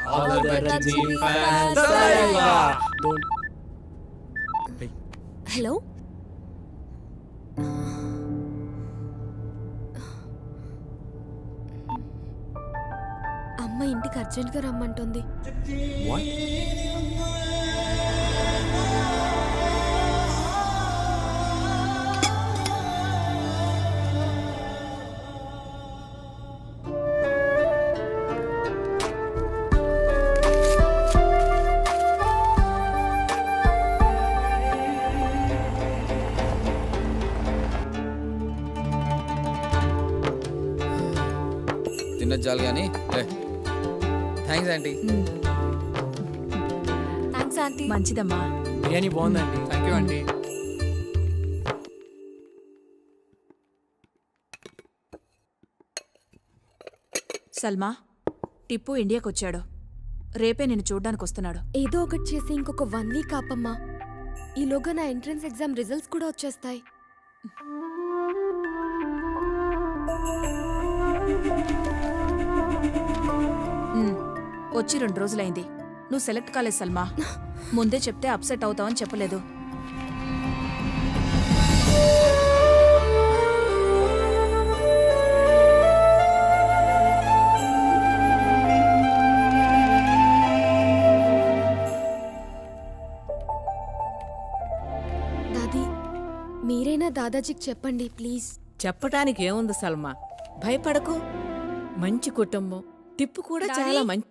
All the Ranjini fans, Saliva. Don't. Hello అమ్మ ఇంటికి అర్జెంట్గా రమ్మంటుంది. What? తినొచ్చాలి కానీ థ్యాంక్స్ ఆంటీ. Thanks aunty. మంచిదమ్మా. బిర్యానీ బాగుందండి. Thank you aunty. Salma, Tippu ఇండియాకి వచ్చాడు. రేపే నేను చూడ్డానికి వస్తున్నాడు. ఏదో ఒకటి చేసి ఇంకొక 1 వీక్ ఆపమ్మా. ఈలోగా నా ఎంట్రన్స్ ఎగ్జామ్ రిజల్ట్స్ కూడా వచ్చేస్తాయి. వచ్చి 2 రోజులైంది. నువ్వు సెలెక్ట్ కాలేదు సల్మా. ముందే చెప్తే అప్సెట్ అవుతావని చెప్పలేదు. దాదీ, మీరైనా దాదాజీకి చెప్పండి ప్లీజ్. చెప్పటానికి ఏముంది సల్మా, భయపడకు. మంచి కుటుంబం. టిప్పు కూడా చాలా మంచి.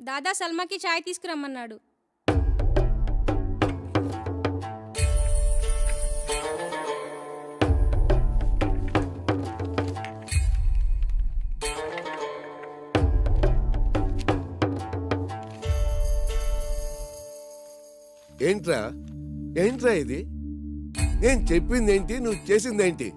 దాదా సల్మాకి చాయ్ తీసుకురమ్మన్నాడు. ఏంట్రా ఏంట్రా ఇది? నేను చెప్పిందేంటి, నువ్వు చేసిందేంటి?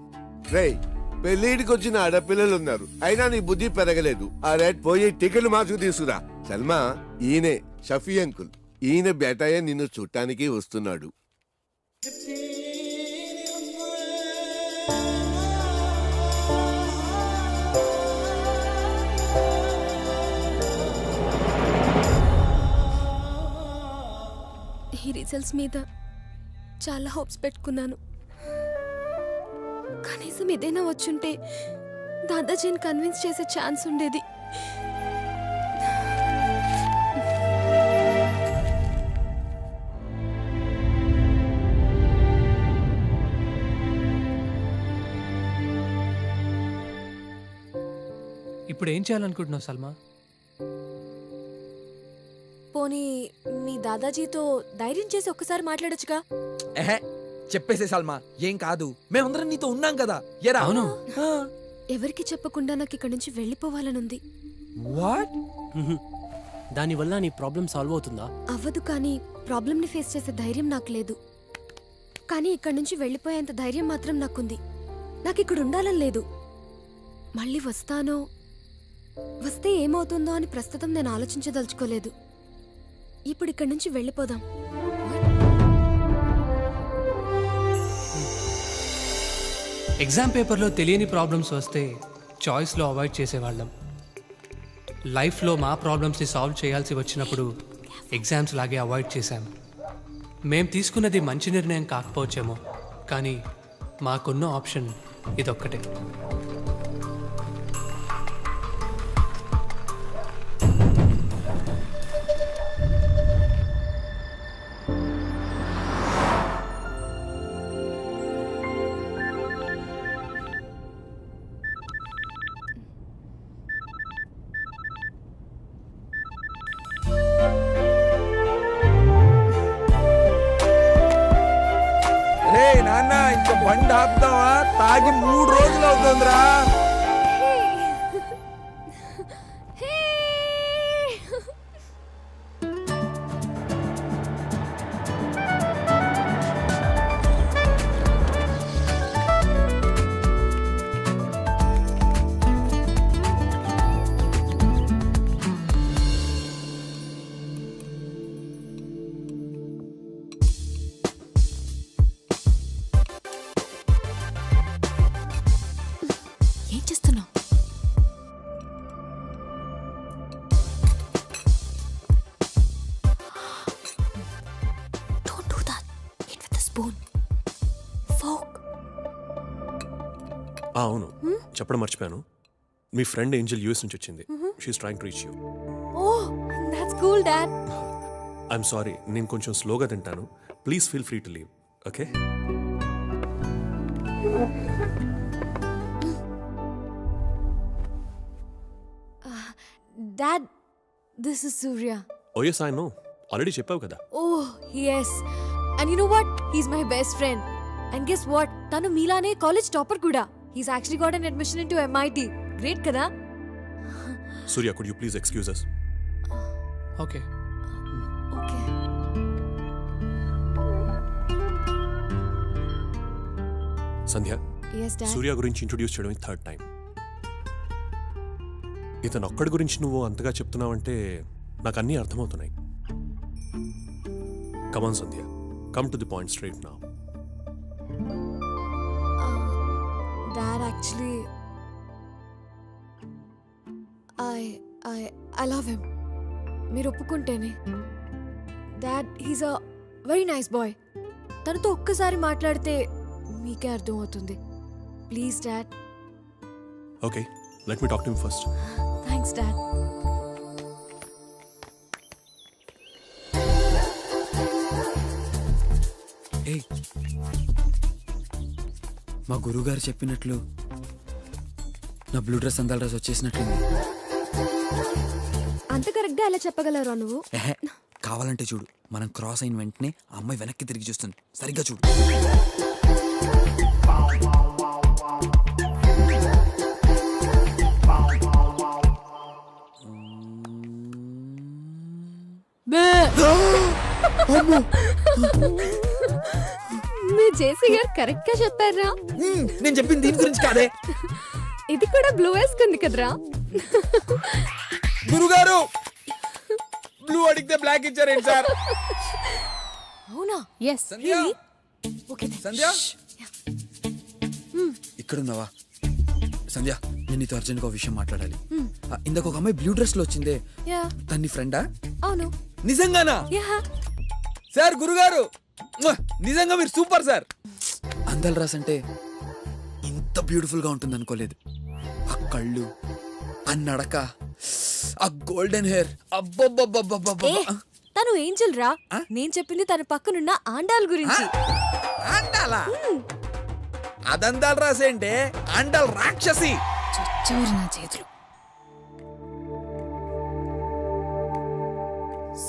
రేయ్, పెళ్లిడికి వచ్చిన ఆడపిల్లలు ఉన్నారు, అయినా నీ బుద్ధి పెరగలేదు. ఆ రేట్ పోయి టికెట్ మార్చుకు తీసుకురా. సల్మా, ఈయనే షఫీ అంకుల్. ఈయన బేటాయే నిన్ను చూడటానికి వస్తున్నాడు. ఈ రిజల్ట్స్ మీద చాలా హోప్స్ పెట్టుకున్నాను. కనీసం ఏదైనా వచ్చుంటే దాదాజీని కన్విన్స్ చేసే ఛాన్స్ ఉండేది. ఇప్పుడు ఏం చేయాలనుకుంటున్నావు సల్మా? పోనీ మీ దాదాజీతో ధైర్యం చేసి ఒక్కసారి మాట్లాడొచ్చుగా? చెప్పేసే సల్మా, ఏం కాదు, మేమందరం నీతో ఉన్నాం కదా. ఎరా? అవును. ఎవరికి చెప్పకుండా నాకు ఇక్కడి నుంచి వెళ్ళిపోవాలనుంది. వాట్? దానివల్ల నీ ప్రాబ్లం సాల్వ్ అవుతుందా? అవ్వదు, కానీ ప్రాబ్లంని ఫేస్ చేసే ధైర్యం నాకు లేదు. కానీ ఇక్కడి నుంచి వెళ్ళిపోయేంత ధైర్యం మాత్రం నాకుంది. నాకు ఇక్కడ ఉండాలని లేదు. మళ్ళీ వస్తానో, వస్తే ఏమవుతుందో అని ప్రస్తుతం నేను ఆలోచించదలుచుకోలేదు. ఇప్పుడు ఇక్కడి నుంచి వెళ్ళిపోదాం. ఎగ్జామ్ పేపర్లో తెలియని ప్రాబ్లమ్స్ వస్తే చాయిస్లో అవాయిడ్ చేసేవాళ్ళం. లైఫ్లో మా ప్రాబ్లమ్స్ని సాల్వ్ చేయాల్సి వచ్చినప్పుడు ఎగ్జామ్స్ లాగే అవాయిడ్ చేశాం. మేం తీసుకున్నది మంచి నిర్ణయం కాకపోవచ్చేమో, కానీ మాకున్న ఆప్షన్ ఇదొక్కటే. నాన్న, ఇంకా బండి ఆపుతావా? తాగి 3 రోజులు అవుతుందిరా. Spoon fork. అవును చెప్పడం మర్చిపోయాను. మీ ఫ్రెండ్ ఏంజల్ యూఎస్ నుంచి వచ్చింది. She's trying to reach you. Oh that's cool dad. I'm sorry, నేను కొంచెం స్లోగా తింటాను. Please feel free to leave. Okay? Dad this is Surya. Oh yes I know, already చెప్పావు కదా. Oh, yes. And you know what? He's my best friend. And guess what? Tanu Milane college topper kuda. He's actually got an admission into MIT. Great kada? Surya, could you please excuse us? Okay. Okay. Sandhya, Yes, dad. Surya గురించి introduce చేయడం third time. ఇతను ఒక్కడి గురించి నువ్వు అంతగా చెప్తున్నావంటే నాకు అన్నీ అర్థమవుతున్నాయి. Come on Sandhya, come to the point straight now. Dad, actually, I love him. మీరు ఒప్పుకుంటేనే. Dad, he's a very nice boy. తనతో ఒక్కసారి మాట్లాడితే మీకే అర్థమవుతుంది. Please dad. Okay, let me talk to him first. Thanks dad. ఏయ్, మా గురువుగారు చెప్పినట్లు నా బ్లూ డ్రెస్ అందాల డ్రెస్ వచ్చేసినట్లుంది. అంత కరెక్ట్గా ఎలా చెప్పగలరా నువ్వు? ఎహె, కావాలంటే చూడు. మనం క్రాస్ అయిన వెంటనే ఆ అమ్మాయి వెనక్కి తిరిగి చూస్తుంది. సరిగ్గా చూడు. మీ జేసీ గారు కరెక్ట్ గా చెప్పారా? నేను చెప్పింది దీని గురించి కాదే. ఇది కూడా బ్లూ వేసుకుంది కదరా? గురుగారు బ్లూ అడిగితే బ్లాక్ ఇచ్చారేంటి సార్? అవునా? ఎస్. సంధ్య ఓకే సంధ్య ఇక్కడున్నావా? సంధ్య, నేను నీతో అర్జెంట్గా ఒక విషయం మాట్లాడాలి. ఇందాక ఒక అమ్మాయి బ్లూ డ్రెస్ లో వచ్చిందే, యా. తన్ని ఫ్రెండా? అవును. నిజంగానా? యా. సార్ గురుగారు నిజంగా మీరు సూపర్ సార్. అందాల రాస్ అంటే ఇంత బ్యూటిఫుల్ గా ఉంటుంది అనుకోలేదు. ఆ కళ్ళు, ఆ నడక, ఆ గోల్డెన్ హెయిర్, అబ్బబ్బబ్బబ్బబ్బబ్బ. ఏ, తను ఏంజల్ రా. నేను చెప్పింది తన పక్కనున్న ఆండాల్ గురించి. అండాలా? అదందాలు రాసేంటే అండాల్ రాక్షసి. చచ్చూరు నా చేతులు.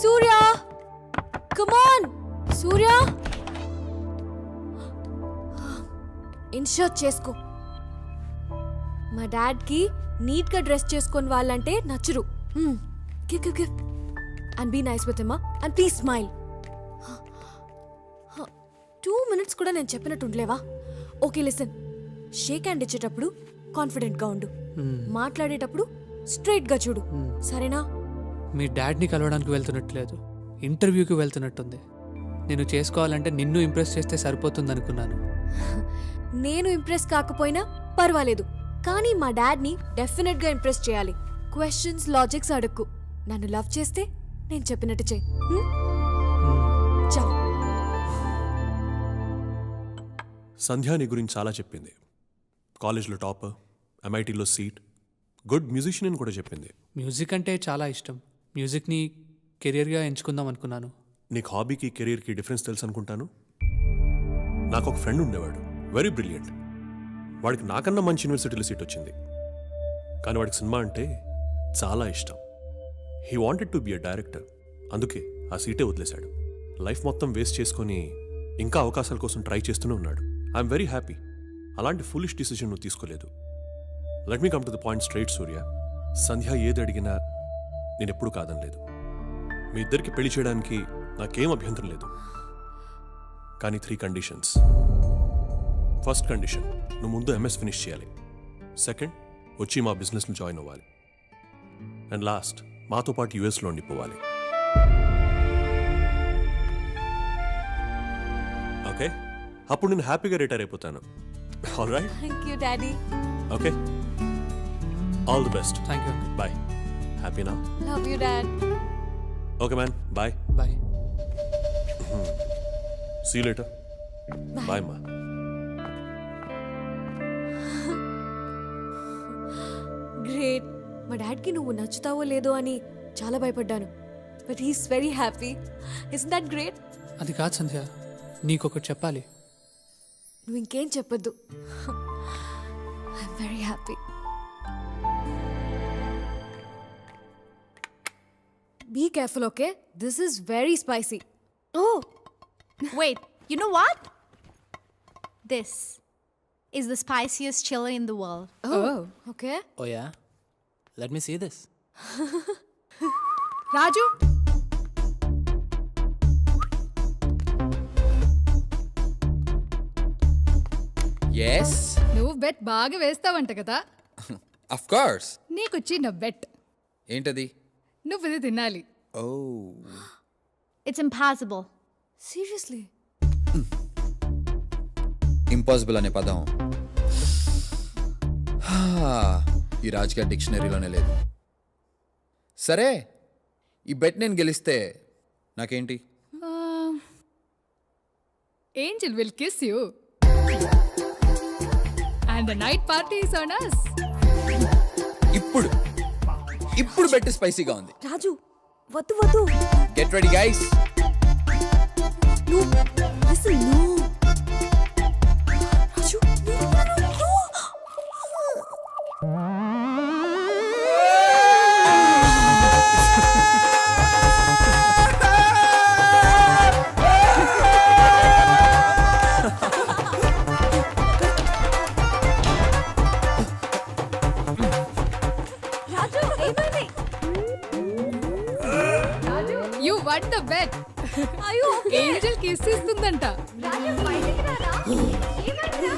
Surya, come on Surya. In shirt చేసుకో. మా డాడ్ కి నీట్ గా డ్రెస్ చేసుకొని వాళ్ళంటే నచ్చరు. Give give give and be nice with him and please smile. 2 minutes కూడా నేను చెప్పినట్టు ఉండలేవా? Okay listen. షేక్ హ్యాండ్ ఇచ్చేటప్పుడు కాన్ఫిడెంట్ గా ఉండు. మాట్లాడేటప్పుడు స్ట్రైట్ గా చూడు. సరేనా? మీ డాడ్ని కలవడానికి వెళ్తున్నట్లేదు, ఇంటర్వ్యూకి వెళ్తున్నట్టుంది. నేను చేసుకోవాలంటే నిన్ను ఇంప్రెస్ చేస్తే సరిపోతుంది అనుకున్నాను. నేను ఇంప్రెస్ కాకపోయినా పర్వాలేదు, కానీ మా డాడ్ని డెఫినెట్ గా ఇంప్రెస్ చేయాలి. క్వశ్చన్స్, లాజిక్స్ అడక్కు. నన్ను లవ్ చేస్తే నేను చెప్పినట్టు చెయ్యి. చాలు. సంధ్య నీ గురించి చాలా చెప్పింది. కాలేజ్లో టాపర్, MITలో సీట్, గుడ్ మ్యూజిషియన్ అని కూడా చెప్పింది. మ్యూజిక్ అంటే చాలా ఇష్టం. మ్యూజిక్ని కెరియర్గా ఎంచుకుందాం అనుకున్నాను. నీకు హాబీకి కెరీర్కి డిఫరెన్స్ తెలుసు అనుకుంటాను. నాకు ఒక ఫ్రెండ్ ఉండేవాడు, వెరీ బ్రిలియంట్. వాడికి నాకన్నా మంచి యూనివర్సిటీలో సీట్ వచ్చింది, కానీ వాడికి సినిమా అంటే చాలా ఇష్టం. He wanted to be a director. అందుకే ఆ సీటే వదిలేశాడు. లైఫ్ మొత్తం వేస్ట్ చేసుకొని ఇంకా అవకాశాల కోసం ట్రై చేస్తూనే ఉన్నాడు. I'm very happy. అలాంటి ఫులిష్ డిసిజన్ నువ్వు తీసుకోలేదు. Let me come to the point straight Surya. Sandhya ఏది అడిగినా నేను ఎప్పుడూ కాదనలేదు. మీ ఇద్దరికి పెళ్లి చేయడానికి నాకేం అభ్యంతరం లేదు, కానీ 3 కండిషన్స్. ఫస్ట్ కండిషన్, నువ్వు ముందు MS ఫినిష్ చేయాలి. సెకండ్, వచ్చి మా బిజినెస్లో జాయిన్ అవ్వాలి. అండ్ లాస్ట్, మాతో పాటు యుఎస్లో ఉండిపోవాలి. ఓకే, అప్పుడు నేను హ్యాపీగా రిటైర్ అయిపోతాను. All right? Thank you daddy. Okay, all the best. Thank you. Bye. హ్యాపీనా? Love you dad. Okay man, bye. Bye. See you later. Bye అమ్మా. గ్రేట్. మా డాడ్కి నువ్వు నచ్చుతావో లేదో అని చాలా భయపడ్డాను, but he's very happy. Is that great? అది కాదు సంధ్య, నీకొకటి చెప్పాలి. నువ్వు ఇంకేం చెప్పొద్దు. I'm very happy. Be careful, okay? This is very spicy. Oh, Wait, you know what? This is the spiciest chili in the world. Okay. Oh yeah? Let me see this. Raju, yes నువ్వు bet బాగా వేస్తావంట కదా. Of course. నీకు చిన్న bet. ఏంటది? నువ్వు ఇది తినాలి. ఓ, It's impossible. సీరియస్లీ? ఇంపాసిబుల్ అనే పదం ఈ రాజకీయ డిక్షనరీలోనే లేదు. సరే, ఈ బెట్ నేను గెలిస్తే నాకేంటి? Angel will kiss you and the night party is on us. ఇప్పుడు బెట్ స్పైసీగా ఉంది. రాజు, వద్దు వద్దు. Get ready guys. No, listen, no. Raju, no. Raju, ఏమైంది? You won the bet. Are you okay? Angel kiss ఇస్తుందంట. రాజు, బయటికి రారా? ఏమైందిరా?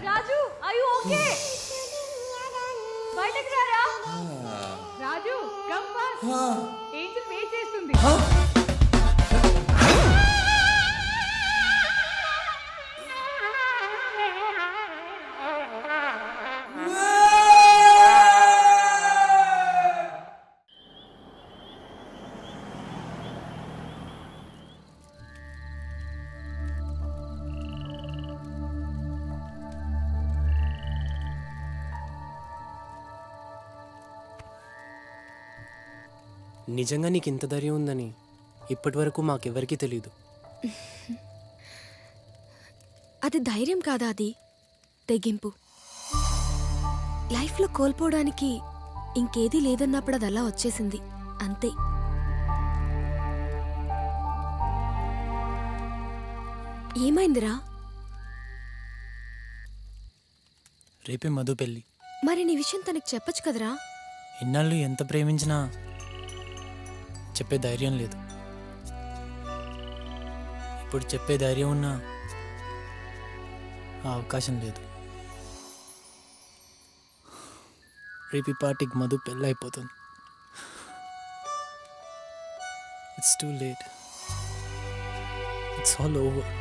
Raju, are you okay? బయటికి రారా? Raju, come fast. Angel wait చేస్తుంది. నిజంగా నీకు ఇంత ధైర్యం ఉందని ఇప్పటి వరకు మాకెవ్వరికీ తెలియదు. అది ధైర్యం కాదా, అది తెగింపు. లైఫ్లో కోల్పోవడానికి ఇంకేదీ లేదన్నప్పుడు అది అలా వచ్చేసింది, అంతే. ఏమైందిరా? రేపే మధు పెళ్ళి. మరి నీ విషయం తనకి చెప్పొచ్చు కదరా? ఇన్నాళ్ళు ఎంత ప్రేమించినా చెప్పే ధైర్యం లేదు. ఇప్పుడు చెప్పే ధైర్యం ఉన్నా ఆ అవకాశం లేదు. రేపు ఈ పార్టీకి మధు పెళ్ళి అయిపోతుంది. It's too late. It's all over.